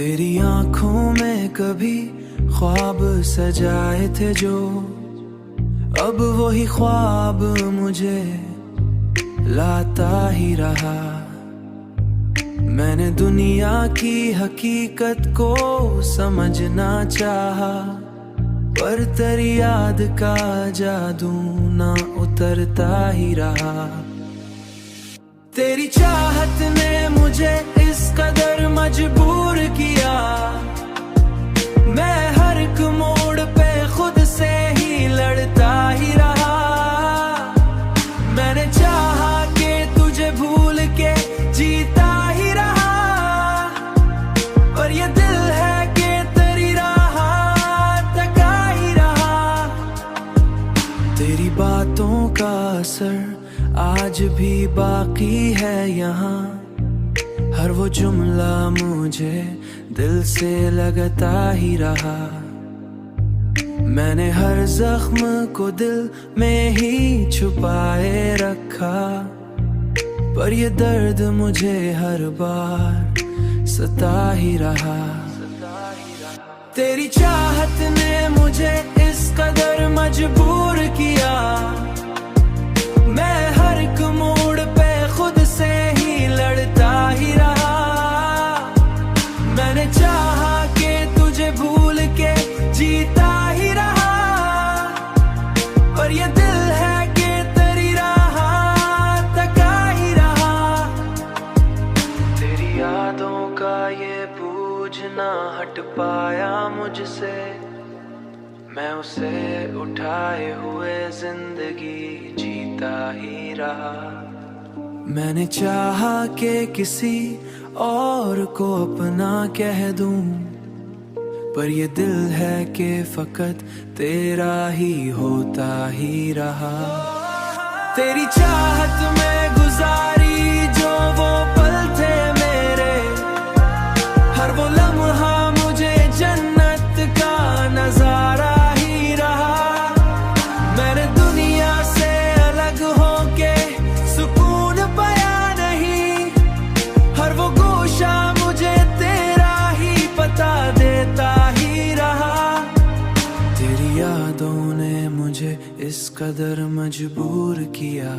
तेरी आंखों में कभी ख्वाब सजाए थे जो, अब वही ख्वाब मुझे लाता ही रहा। मैंने दुनिया की हकीकत को समझना चाहा, पर तेरी याद का जादू ना उतरता ही रहा। तेरी चाहत ने मुझे इस कदर मजबूर किया, मैं हर एक मोड़ पे खुद से ही लड़ता ही रहा। मैंने चाहा कि तुझे भूल के जीता ही रहा, पर ये दिल है कि तेरी राह तका ही रहा। तेरी बातों का असर आज भी बाकी है यहाँ, हर वो जुमला मुझे दिल से लगता ही रहा। मैंने हर जख्म को दिल में ही छुपाए रखा, पर ये दर्द मुझे हर बार सता ही रहा। तेरी चाहत ने मुझे इस कदर मजबूर किया, मैं हर एक मोड़ पे खुद से ही लड़ता ही रहा। मैंने चाहा कि तुझे भूल के जीता ही रहा, पर ये दिल है कि तेरी राह तका ही रहा। तेरी यादों का ये बोझ ना हट पाया मुझसे, मैं उसे उठाए हुए जिंदगी जीता ही रहा। मैंने चाहा कि किसी और को अपना कह दूं, पर ये दिल है कि फकत तेरा ही होता ही रहा। तेरी चाहत में गुजारी जो वो पल थे मेरे, हर वो लम्हा मुझे जन्नत का नजारा ही रहा। मैंने दुनिया से अलग होके सुकून पाया नहीं, हर वो गोशा मुझे तेरा ही पता देता ही रहा। तेरी यादों ने मुझे इस कदर मजबूर किया,